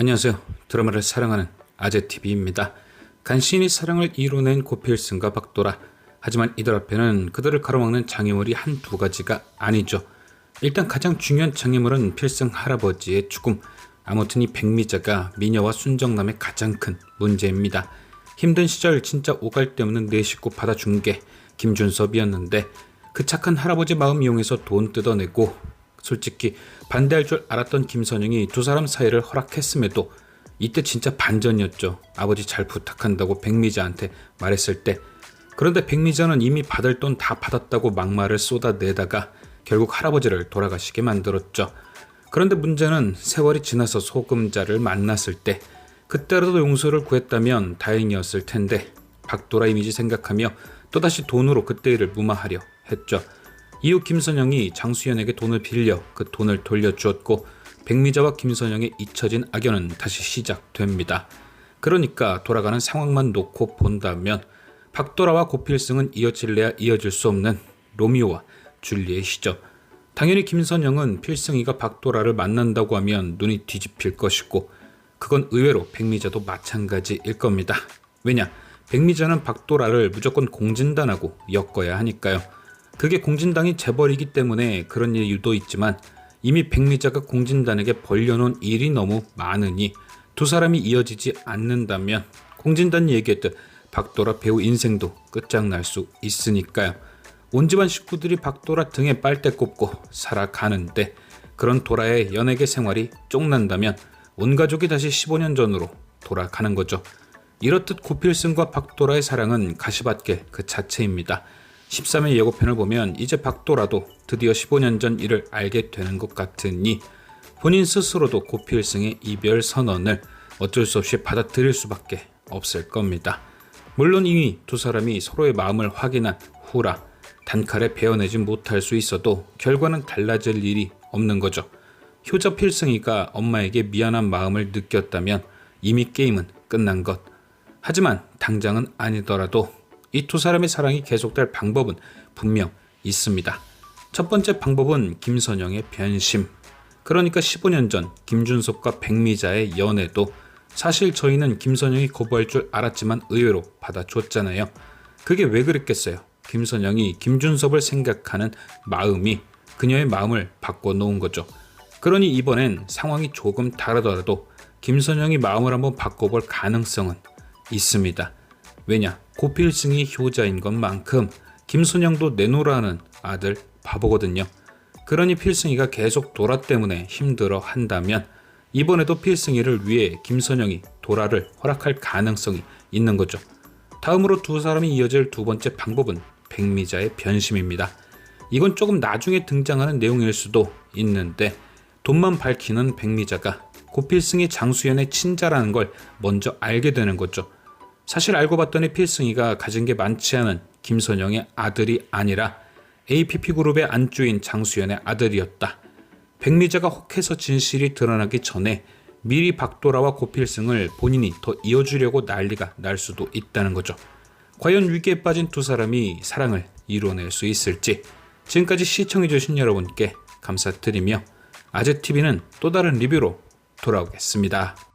안녕하세요. 드라마를 사랑하는 아재TV입니다. 간신히 사랑을 이뤄낸 고필승과 박도라. 하지만 이들 앞에는 그들을 가로막는 장애물이 한두 가지가 아니죠. 일단 가장 중요한 장애물은 필승 할아버지의 죽음. 아무튼 이 백미자가 미녀와 순정남의 가장 큰 문제입니다. 힘든 시절 진짜 오갈 데 없는 내 식구 받아준 게 김준섭이었는데 그 착한 할아버지 마음 이용해서 돈 뜯어내고, 솔직히 반대할 줄 알았던 김선영이 두 사람 사이를 허락했음에도 이때 진짜 반전이었죠. 아버지 잘 부탁한다고 백미자한테 말했을 때. 그런데 백미자는 이미 받을 돈 다 받았다고 막말을 쏟아내다가 결국 할아버지를 돌아가시게 만들었죠. 그런데 문제는 세월이 지나서 소금자를 만났을 때 그때라도 용서를 구했다면 다행이었을 텐데 박도라 이미지 생각하며 또다시 돈으로 그때 일을 무마하려 했죠. 이후 김선영이 장수연에게 돈을 빌려 그 돈을 돌려주었고 백미자와 김선영의 잊혀진 악연은 다시 시작됩니다. 그러니까 돌아가는 상황만 놓고 본다면 박도라와 고필승은 이어질래야 이어질 수 없는 로미오와 줄리엣이죠. 당연히 김선영은 필승이가 박도라를 만난다고 하면 눈이 뒤집힐 것이고, 그건 의외로 백미자도 마찬가지일 겁니다. 왜냐? 백미자는 박도라를 무조건 공진단하고 엮어야 하니까요. 그게 공진당이 재벌이기 때문에 그런 이유도 있지만 이미 백미자가 공진단에게 벌려놓은 일이 너무 많으니 두 사람이 이어지지 않는다면 공진단이 얘기했듯 박도라 배우 인생도 끝장날 수 있으니까요. 온 집안 식구들이 박도라 등에 빨대 꼽고 살아가는데 그런 도라의 연예계 생활이 쫑난다면 온 가족이 다시 15년 전으로 돌아가는 거죠. 이렇듯 고필승과 박도라의 사랑은 가시밭길 그 자체입니다. 13회 예고편을 보면 이제 박도라도 드디어 15년 전 일을 알게 되는 것 같으니 본인 스스로도 고필승의 이별 선언을 어쩔 수 없이 받아들일 수밖에 없을 겁니다. 물론 이미 두 사람이 서로의 마음을 확인한 후라 단칼에 베어내지 못할 수 있어도 결과는 달라질 일이 없는 거죠. 효자 필승이가 엄마에게 미안한 마음을 느꼈다면 이미 게임은 끝난 것. 하지만 당장은 아니더라도 이 두 사람의 사랑이 계속될 방법은 분명 있습니다. 첫 번째 방법은 김선영의 변심. 그러니까 15년 전 김준섭과 백미자의 연애도 사실 저희는 김선영이 거부할 줄 알았지만 의외로 받아줬잖아요. 그게 왜 그랬겠어요? 김선영이 김준섭을 생각하는 마음이 그녀의 마음을 바꿔놓은 거죠. 그러니 이번엔 상황이 조금 다르더라도 김선영이 마음을 한번 바꿔볼 가능성은 있습니다. 왜냐? 고필승이 효자인 것만큼 김선영도 내놓으라는 아들 바보거든요. 그러니 필승이가 계속 도라 때문에 힘들어 한다면 이번에도 필승이를 위해 김선영이 도라를 허락할 가능성이 있는 거죠. 다음으로 두 사람이 이어질 두 번째 방법은 백미자의 변심입니다. 이건 조금 나중에 등장하는 내용일 수도 있는데 돈만 밝히는 백미자가 고필승이 장수연의 친자라는 걸 먼저 알게 되는 거죠. 사실 알고 봤더니 필승이가 가진 게 많지 않은 김선영의 아들이 아니라 APP그룹의 안주인 장수연의 아들이었다. 백미자가 혹해서 진실이 드러나기 전에 미리 박도라와 고필승을 본인이 더 이어주려고 난리가 날 수도 있다는 거죠. 과연 위기에 빠진 두 사람이 사랑을 이뤄낼 수 있을지. 지금까지 시청해주신 여러분께 감사드리며 아재TV는 또 다른 리뷰로 돌아오겠습니다.